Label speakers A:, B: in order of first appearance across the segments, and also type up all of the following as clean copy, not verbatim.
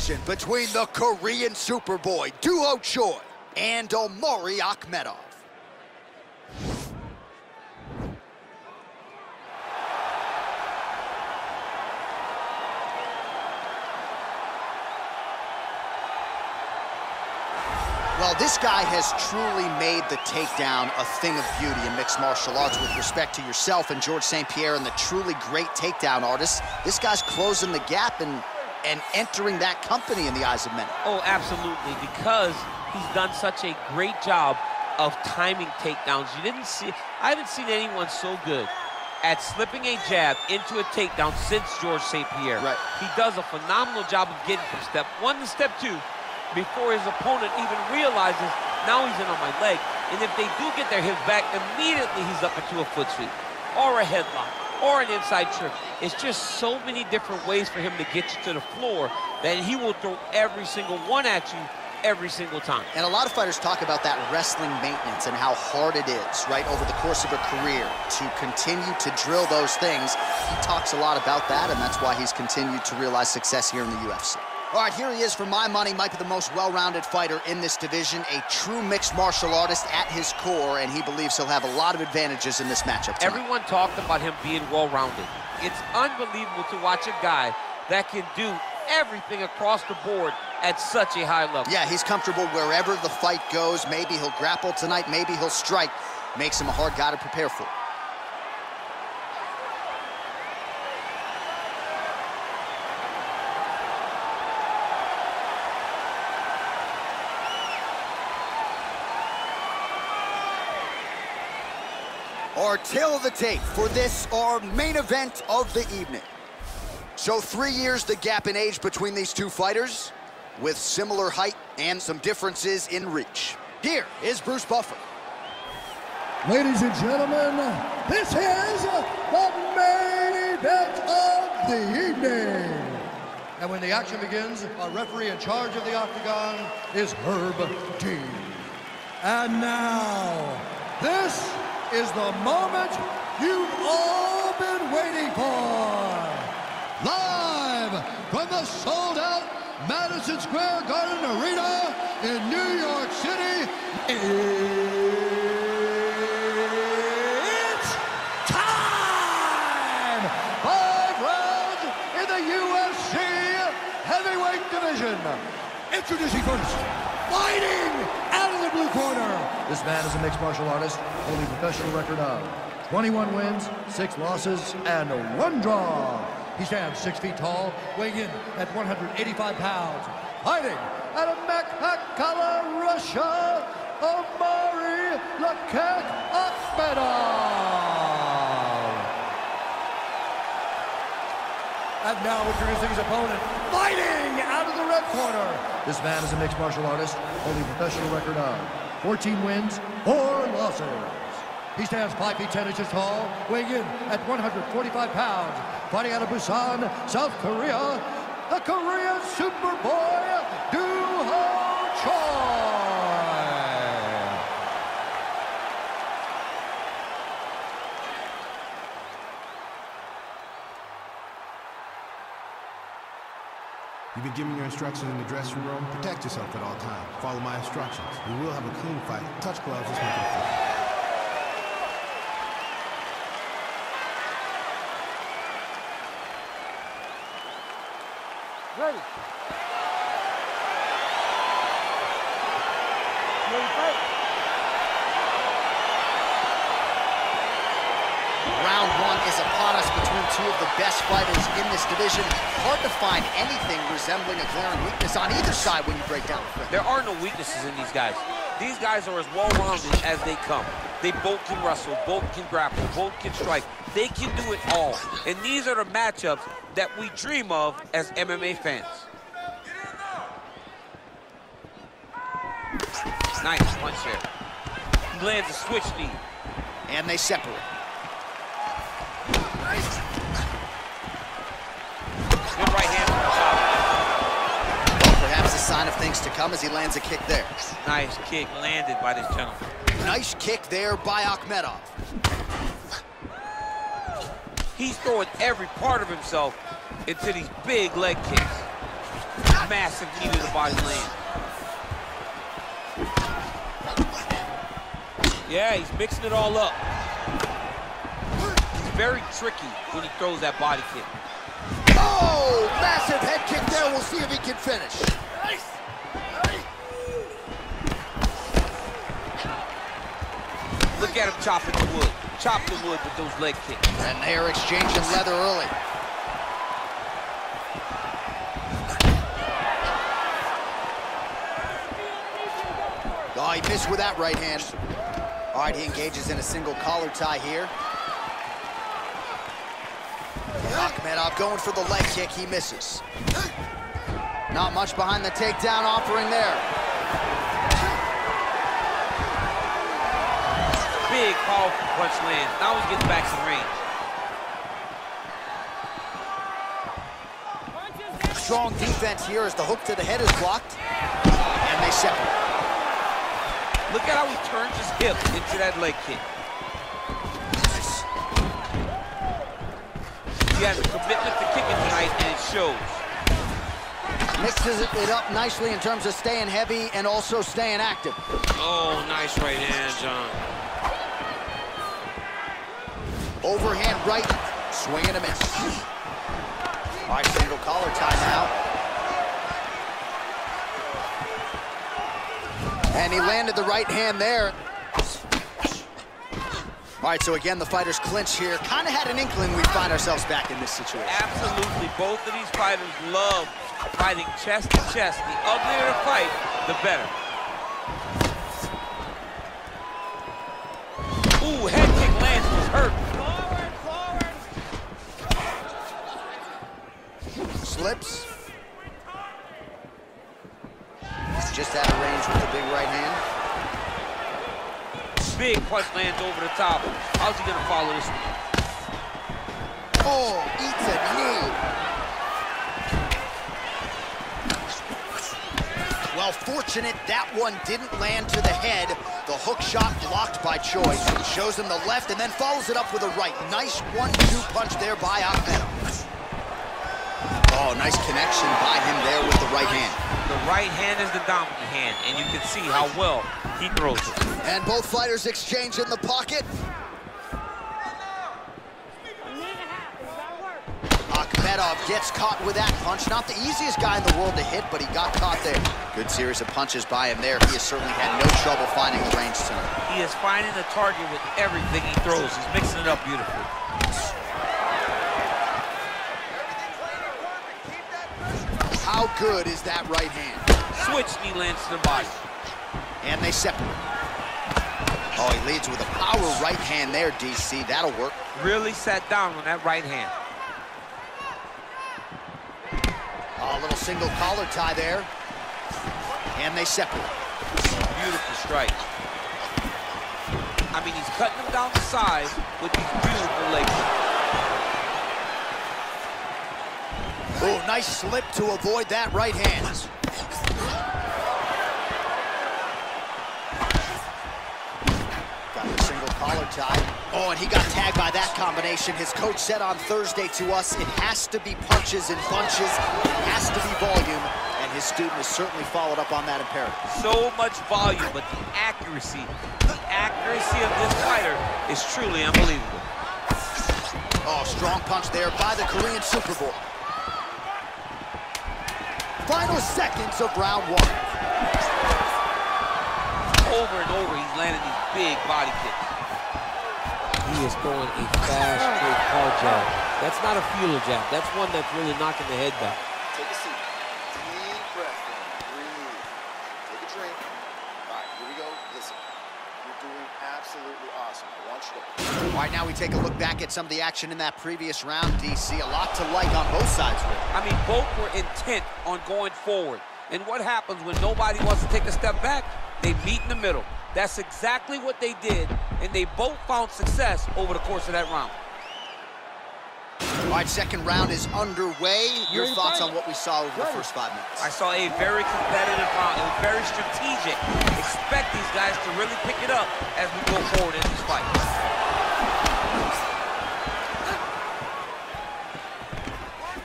A: action between the Korean Superboy duo Choi and Omari Akhmedov. Well, this guy has truly made the takedown a thing of beauty in mixed martial arts. With respect to yourself and George St. Pierre and the truly great takedown artists, this guy's closing the gap and entering that company in the eyes of many.
B: Oh, absolutely, because he's done such a great job of timing takedowns. I haven't seen anyone so good at slipping a jab into a takedown since George St. Pierre.
A: Right.
B: He does a phenomenal job of getting from step one to step two before his opponent even realizes, now he's in on my leg. And if they do get their hips back, immediately he's up into a foot sweep, or a headlock, or an inside trip. It's just so many different ways for him to get you to the floor that he will throw every single one at you every single time.
A: And a lot of fighters talk about that wrestling maintenance and how hard it is, right, over the course of a career to continue to drill those things. He talks a lot about that, and that's why he's continued to realize success here in the UFC. All right, here he is, for my money, might be the most well-rounded fighter in this division, a true mixed martial artist at his core, and he believes he'll have a lot of advantages in this matchup tonight.
B: Everyone talked about him being well-rounded. It's unbelievable to watch a guy that can do everything across the board at such a high level.
A: Yeah, he's comfortable wherever the fight goes. Maybe he'll grapple tonight, maybe he'll strike. Makes him a hard guy to prepare for. Our tail of the tape for this, our main event of the evening. So 3 years the gap in age between these two fighters, with similar height and some differences in reach. Here is Bruce Buffer.
C: Ladies and gentlemen, this is the main event of the evening. And when the action begins, our referee in charge of the octagon is Herb Dean. And now, this is the moment you've all been waiting for. Live from the sold-out Madison Square Garden Arena in New York City, it's time! 5 rounds in the UFC heavyweight division. Introducing first, fighting out of the blue corner. This man is a mixed martial artist, holding a professional record of 21 wins, 6 losses, and 1 draw. He stands 6 feet tall, weighing in at 185 pounds. Fighting out of Makhachkala, Russia, Omari Akhmedov. And now introducing his opponent, fighting out of the red corner. This man is a mixed martial artist, holding a professional record of 14 wins, 4 losses. He stands 5 feet 10 inches tall, weighing in at 145 pounds. Fighting out of Busan, South Korea, the Korean Superboy duo Choi.
D: You've been given your instructions in the dressing room. Protect yourself at all times. Follow my instructions. We will have a clean fight. Touch gloves, let's make it fun.
B: Ready. Ready, fight.
A: Round 1 is upon us between two of the best fighters in this division. Hard to find anything resembling a glaring weakness on either side when you break down the fight.
B: There are no weaknesses in these guys. These guys are as well-rounded as they come. They both can wrestle, both can grapple, both can strike. They can do it all. And these are the matchups that we dream of as MMA fans. Nice punch there. He lands a switch knee.
A: And they separate.
B: Good right hand from the top.
A: Perhaps a sign of things to come as he lands a kick there.
B: Nice kick landed by this gentleman.
A: Nice kick there by Akhmedov.
B: He's throwing every part of himself into these big leg kicks. Massive knee to the body land. Yeah, he's mixing it all up. He's very tricky when he throws that body kick.
A: Oh, massive head kick there. We'll see if he can finish.
B: Look at him chopping the wood. Chop the wood with those leg kicks.
A: And they're exchanging leather early. Oh, he missed with that right hand. All right, he engages in a single collar tie here. Akhmedov going for the leg kick, he misses. Not much behind the takedown offering there.
B: Big, powerful punch lands. Now he's getting back some range.
A: Strong defense here as the hook to the head is blocked. And they separate.
B: Look at how he turns his hip into that leg kick. He has a commitment to kicking tonight, and it shows.
A: Mixes it up nicely in terms of staying heavy and also staying active.
B: Oh, nice right hand, John.
A: Overhand right, swing and a miss. All right, single collar tie now. And he landed the right hand there. All right, so again, the fighters clinch here. Kind of had an inkling we'd find ourselves back in this situation.
B: Absolutely. Both of these fighters love fighting chest to chest. The uglier the fight, the better. Ooh, head kick lands, was hurt.
A: Slips. Just out of range with the big right hand.
B: Big punch lands over the top. How's he gonna follow this one?
A: Oh, eats a knee. Well, fortunate that one didn't land to the head. The hook shot blocked by Choi. Shows him the left and then follows it up with a right. Nice 1-2 punch there by Akhmedov. Oh, nice connection by him there with the right hand.
B: The right hand is the dominant hand, and you can see how well he throws it.
A: And both fighters exchange in the pocket. Akhmedov gets caught with that punch. Not the easiest guy in the world to hit, but he got caught there. Good series of punches by him there. He has certainly had no trouble finding the range tonight.
B: He is finding the target with everything he throws. He's mixing it up beautifully.
A: How good is that right hand?
B: Switch knee lands to the body.
A: And they separate. Oh, he leads with a power right hand there, DC. That'll work.
B: Really sat down on that right hand.
A: Oh, a little single collar tie there. And they separate.
B: Beautiful strike. I mean, he's cutting them down the sides with these beautiful leg kicks.
A: Oh, nice slip to avoid that right hand. Got the single collar tie. Oh, and he got tagged by that combination. His coach said on Thursday to us, it has to be punches and bunches. It has to be volume. And his student has certainly followed up on that imperative.
B: So much volume, but the accuracy of this fighter is truly unbelievable.
A: Oh, strong punch there by the Korean Superboy. Final seconds of round one.
B: Over and over, he's landing these big body kicks. He is throwing a fast, straight, hard jab. That's not a feeler jab. That's one that's really knocking the head back.
A: Take a seat. Deep breath in. Breathe. Take a drink. All right, here we go. Listen. You're doing absolutely awesome. I want you to... All right, now we take a look back at some of the action in that previous round, DC. A lot to like on both sides, really.
B: I mean, both were intent on going forward. And what happens when nobody wants to take a step back? They meet in the middle. That's exactly what they did, and they both found success over the course of that round.
A: All right, second round is underway. Your thoughts on what we saw over the first 5 minutes?
B: I saw a very competitive round. It was very strategic. Expect these guys to really pick it up as we go forward in this fight.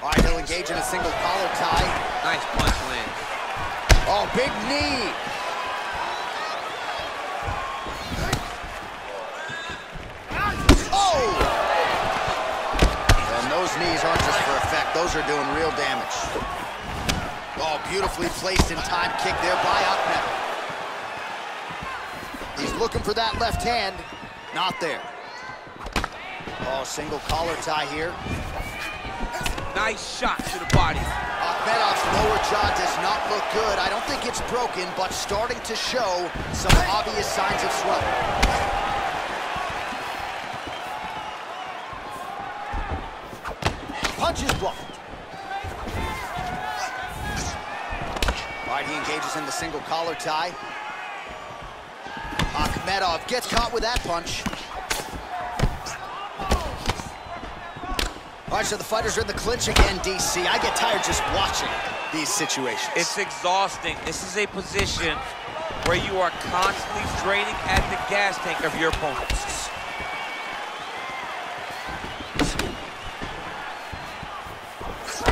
A: All right, engage in a single collar tie.
B: Nice punch land.
A: Oh, big knee. Oh! And those knees aren't just for effect. Those are doing real damage. Oh, beautifully placed in time kick there by Akhmedov. He's looking for that left hand. Not there. Oh, single collar tie here.
B: Nice shot to the body.
A: Akhmedov's lower jaw does not look good. I don't think it's broken, but starting to show some obvious signs of swelling. Punch is blocked. All right, he engages in the single collar tie. Akhmedov gets caught with that punch. All right, so the fighters are in the clinch again, DC. I get tired just watching these situations.
B: It's exhausting. This is a position where you are constantly draining at the gas tank of your opponent.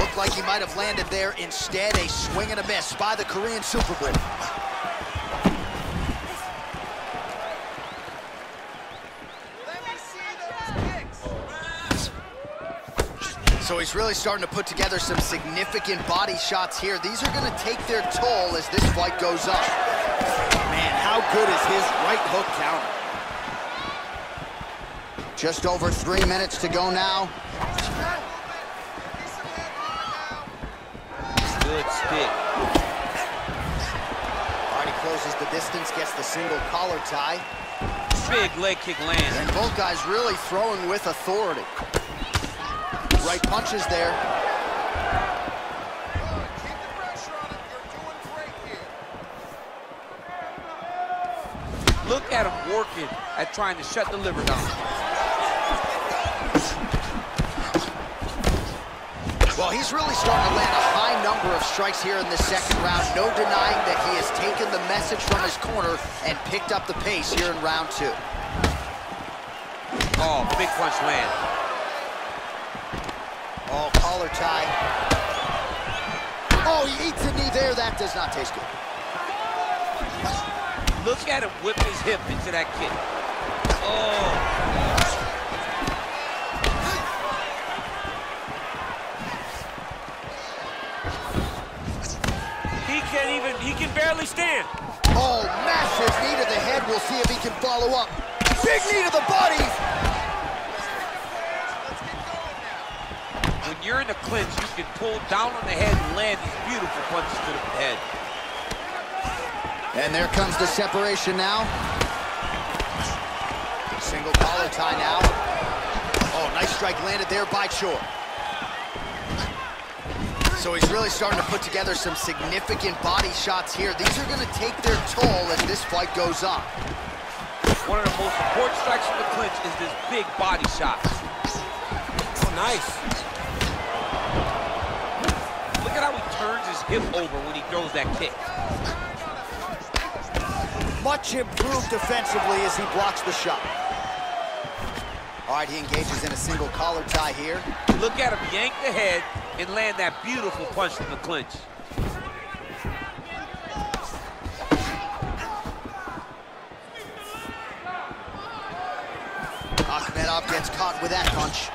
A: Looked like he might have landed there. Instead, a swing and a miss by the Korean Superboy. So he's really starting to put together some significant body shots here. These are going to take their toll as this fight goes on. Man, how good is his right hook counter? Just over 3 minutes to go now.
B: Good stick.
A: Already closes the distance, gets the single collar tie.
B: Big leg kick lands.
A: And both guys really throwing with authority. Right punches there.
E: Keep the pressure on him. You're doing great here.
B: Look at him working at trying to shut the liver down.
A: Well, he's really starting to land a high number of strikes here in this second round. No denying that he has taken the message from his corner and picked up the pace here in round 2.
B: Oh, big punch land.
A: Oh, collar tie. Oh, he eats a knee there. That does not taste good.
B: Look at him whip his hip into that kick. Oh. He can barely stand.
A: Oh, massive knee to the head. We'll see if he can follow up. Big knee to the body.
B: When you're in the clinch, you can pull down on the head and land these beautiful punches to the head.
A: And there comes the separation now. Single collar tie now. Oh, nice strike landed there by Choi. So he's really starting to put together some significant body shots here. These are going to take their toll as this fight goes on.
B: One of the most important strikes from the clinch is this big body shot. Oh, nice. Look at how he turns his hip over when he throws that kick.
A: Much improved defensively as he blocks the shot. All right, he engages in a single collar tie here.
B: Look at him yank the head and land that beautiful punch from the clinch.
A: Akhmedov gets caught with that punch.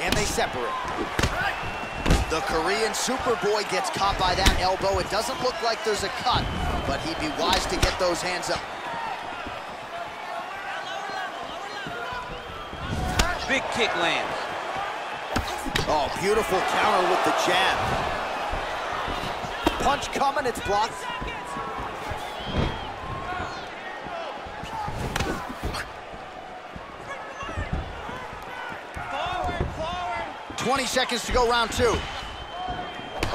A: And they separate. The Korean Superboy gets caught by that elbow. It doesn't look like there's a cut, but he'd be wise to get those hands up.
B: Big kick lands.
A: Oh, beautiful counter with the jab. Punch coming, it's blocked. Forward. 20 seconds to go, round 2.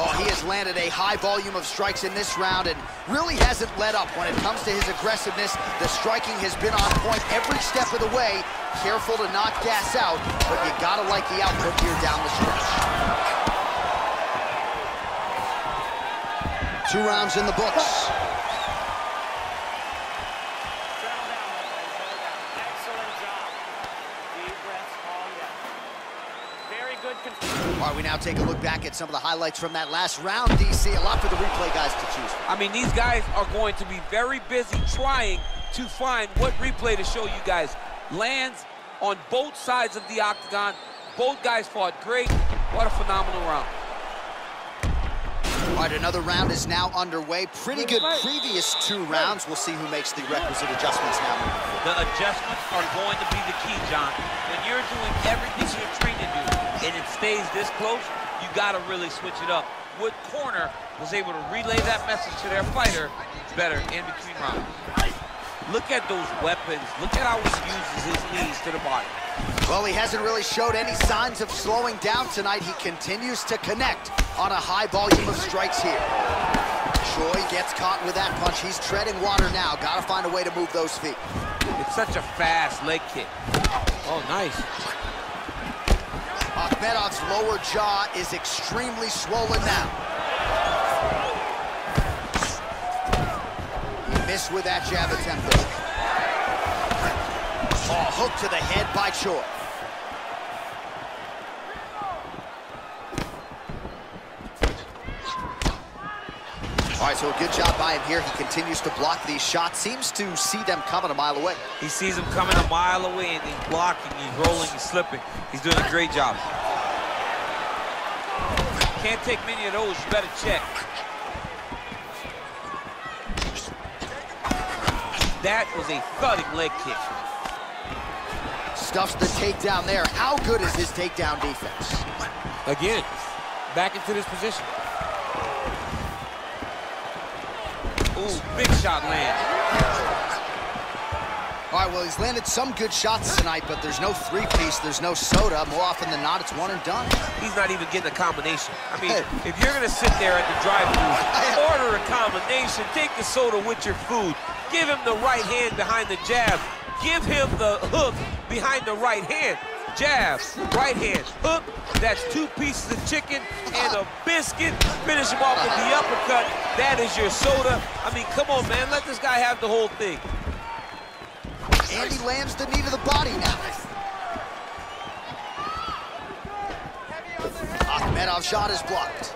A: Oh, he has landed a high volume of strikes in this round and really hasn't let up when it comes to his aggressiveness. The striking has been on point every step of the way. Careful to not gas out, but you gotta like the output here down the stretch. 2 rounds in the books.
F: Excellent job. Deep breaths, calm down. Very good
A: All right, we now take a look back at some of the highlights from that last round, DC. A lot for the replay guys to choose from.
B: I mean, these guys are going to be very busy trying to find what replay to show you guys. Lands on both sides of the octagon. Both guys fought great. What a phenomenal round.
A: All right, another round is now underway. Pretty good previous 2 rounds. We'll see who makes the requisite adjustments now.
B: The adjustments are going to be the key, John. When you're doing everything you're trained to do and it stays this close, you got to really switch it up. What corner was able to relay that message to their fighter better in between rounds? Look at those weapons. Look at how he uses his knees to the body.
A: Well, he hasn't really showed any signs of slowing down tonight. He continues to connect on a high volume of strikes here. Choi gets caught with that punch. He's treading water now. Got to find a way to move those feet.
B: It's such a fast leg kick. Oh, nice.
A: Akhmedov's lower jaw is extremely swollen now. Missed with that jab attempt there. Oh, hook to the head by Choi. All right, so a good job by him here. He continues to block these shots. Seems to see them coming a mile away.
B: He sees them coming a mile away, and he's blocking, he's rolling, he's slipping. He's doing a great job. Can't take many of those. You better check. That was a thudding leg kick.
A: Stuffs the takedown there. How good is his takedown defense?
B: Again, back into this position. Ooh, big shot land.
A: All right, well, he's landed some good shots tonight, but there's no 3-piece, there's no soda. More often than not, it's one and done.
B: He's not even getting a combination. I mean, if you're going to sit there at the drive-thru, order a combination, take the soda with your food, give him the right hand behind the jab, give him the hook behind the right hand. Jab, right hand, hook. That's 2 pieces of chicken and a biscuit. Finish him off with the uppercut. That is your soda. I mean, come on, man. Let this guy have the whole thing.
A: And he lands the knee to the body now. Akhmedov's shot is blocked.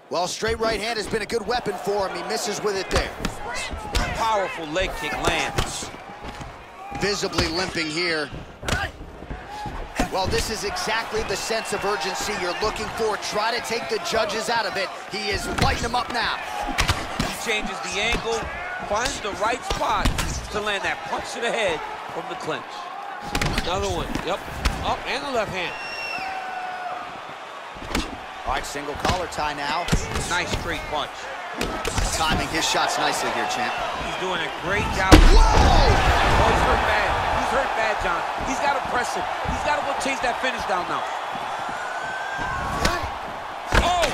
A: Well, straight right hand has been a good weapon for him. He misses with it there.
B: Powerful leg kick lands.
A: Visibly limping here. Well, this is exactly the sense of urgency you're looking for. Try to take the judges out of it. He is lighting them up now.
B: He changes the angle, finds the right spot to land that punch to the head from the clinch. Another one, yep, up and the left hand.
A: All right, single collar tie now.
B: Nice straight punch.
A: Timing his shots nicely here, champ.
B: He's doing a great job.
A: Whoa!
B: Oh, he's hurt bad. He's hurt bad, John. He's got to press him. He's got to go chase that finish down now. Oh,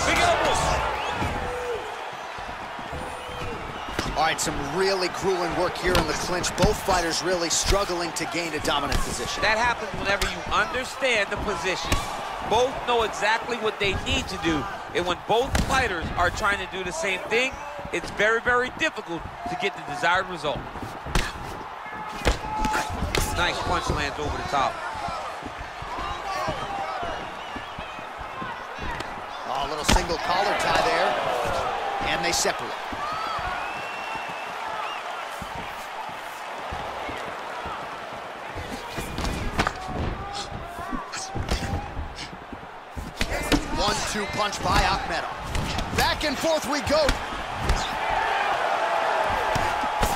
B: big elbows.
A: All right, some really grueling work here in the clinch. Both fighters really struggling to gain a dominant position.
B: That happens whenever you understand the position. Both know exactly what they need to do. And when both fighters are trying to do the same thing, it's very, very difficult to get the desired result. Nice punch lands over the top.
A: Oh, a little single collar tie there, and they separate. One-two punch by Akhmedov. Back and forth we go.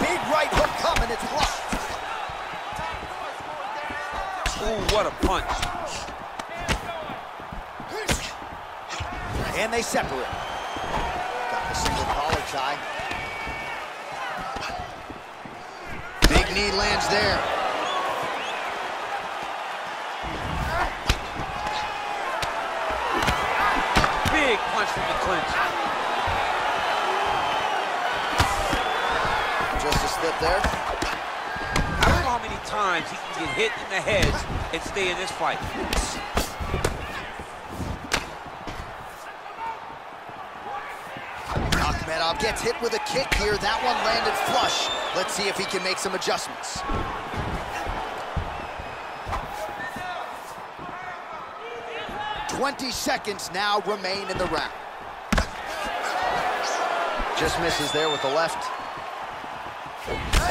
A: Big right hook coming, it's blocked.
B: Ooh, what a punch.
A: And they separate. Got the single collar tie. Big knee lands there.
B: Big punch from the clinch.
A: Just a slip there.
B: I don't know how many times he can get hit in the head and stay in this fight.
A: Akhmedov gets hit with a kick here. That one landed flush. Let's see if he can make some adjustments. 20 seconds now remain in the round. Just misses there with the left.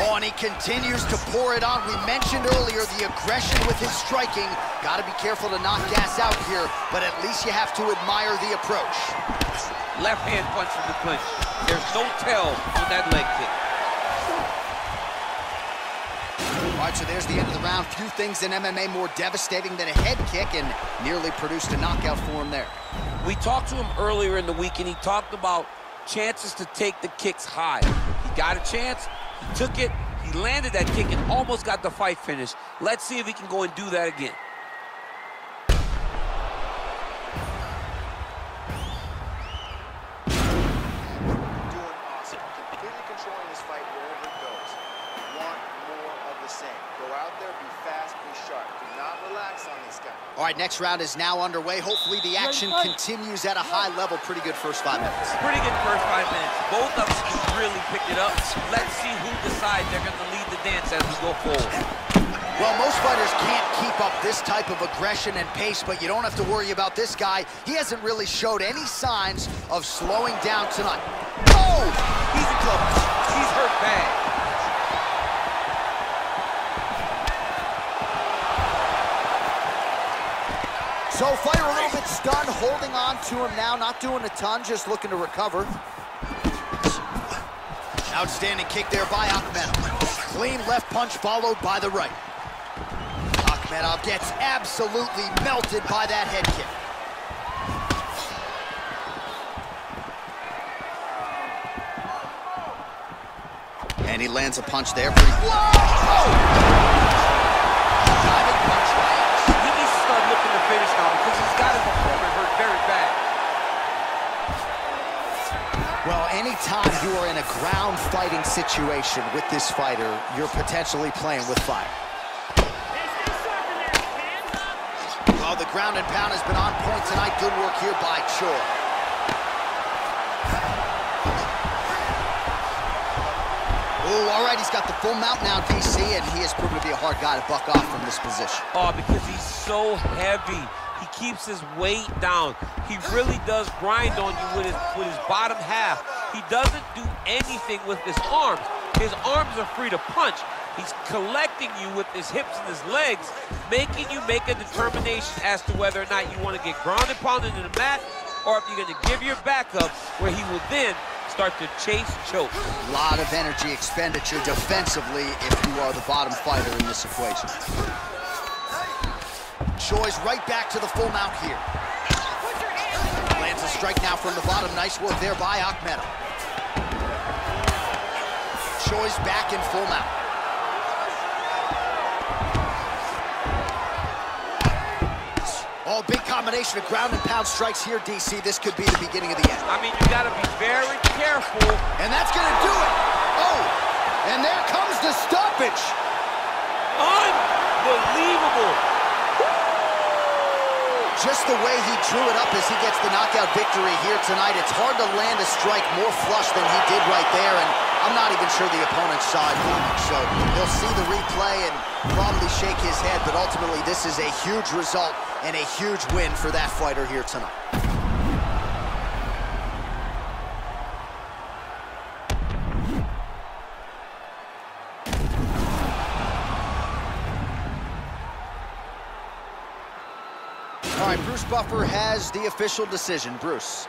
A: Oh, and he continues to pour it on. We mentioned earlier the aggression with his striking. Got to be careful to not gas out here, but at least you have to admire the approach.
B: Left hand punch from the clinch. There's no tell on that leg kick.
A: All right, so there's the end of the round. Few things in MMA more devastating than a head kick, and nearly produced a knockout for him there.
B: We talked to him earlier in the week, and he talked about chances to take the kicks high. He got a chance, he took it, he landed that kick, and almost got the fight finished. Let's see if he can go and do that again.
E: Doing awesome. Completely controlling this fight wherever it goes. Want more of the same. Go out there, be fast, be sharp. Do not relax on this guy.
A: All right, next round is now underway. Hopefully the action continues at a high level. Pretty good first 5 minutes.
B: Pretty good first 5 minutes. Both of them can really pick it up. Let's see who decides they're going to lead the dance as we go forward.
A: Well, most fighters can't keep up this type of aggression and pace, but you don't have to worry about this guy. He hasn't really showed any signs of slowing down tonight. Oh!
B: He's in trouble. He's hurt bad.
A: So fighter a little bit stunned, holding on to him now, not doing a ton, just looking to recover. Outstanding kick there by Akhmedov. Clean left punch followed by the right. Akhmedov gets absolutely melted by that head kick. And he lands a punch there. Whoa! Diving punch lands.
B: He needs to start looking to finish now because he's got his opponent hurt very bad.
A: Well, anytime you are in a ground fighting situation with this fighter, you're potentially playing with fire. Well, the ground and pound has been on point tonight. Good work here by Choi. Ooh, all right, he's got the full mount now, DC, and he has proven to be a hard guy to buck off from this position.
B: Oh, because he's so heavy. He keeps his weight down. He really does grind on you with his bottom half. He doesn't do anything with his arms. His arms are free to punch. He's collecting you with his hips and his legs, making you make a determination as to whether or not you want to get grounded, pounded in the mat, or if you're going to give your back up, where he will then start to chase choke.
A: A lot of energy expenditure defensively if you are the bottom fighter in this equation. Choi's right back to the full mount here. Lands a strike now from the bottom. Nice work there by Akhmedov. Choi's back in full mount. Oh, big combination of ground and pound strikes here, DC. This could be the beginning of the end.
B: I mean, you got to be very careful.
A: And that's going to do it. Oh, and there comes the stoppage.
B: Unbelievable.
A: Just the way he drew it up as he gets the knockout victory here tonight. It's hard to land a strike more flush than he did right there, and I'm not even sure the opponent saw it coming. So he'll see the replay and probably shake his head, but ultimately this is a huge result and a huge win for that fighter here tonight. All right, Bruce Buffer has the official decision. Bruce.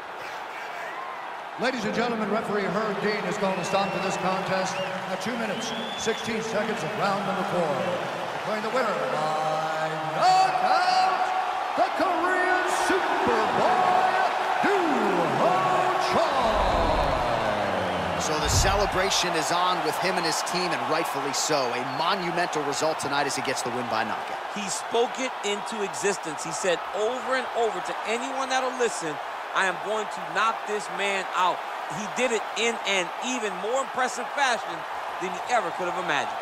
C: Ladies and gentlemen, referee Herb Dean has called a stop to this contest at 2 minutes, 16 seconds of round number 4. Declaring the winner by knockout, the Korean Superboy, Choi.
A: So the celebration is on with him and his team, and rightfully so. A monumental result tonight as he gets the win by knockout.
B: He spoke it into existence. He said over and over to anyone that'll listen, I am going to knock this man out. He did it in an even more impressive fashion than he ever could have imagined.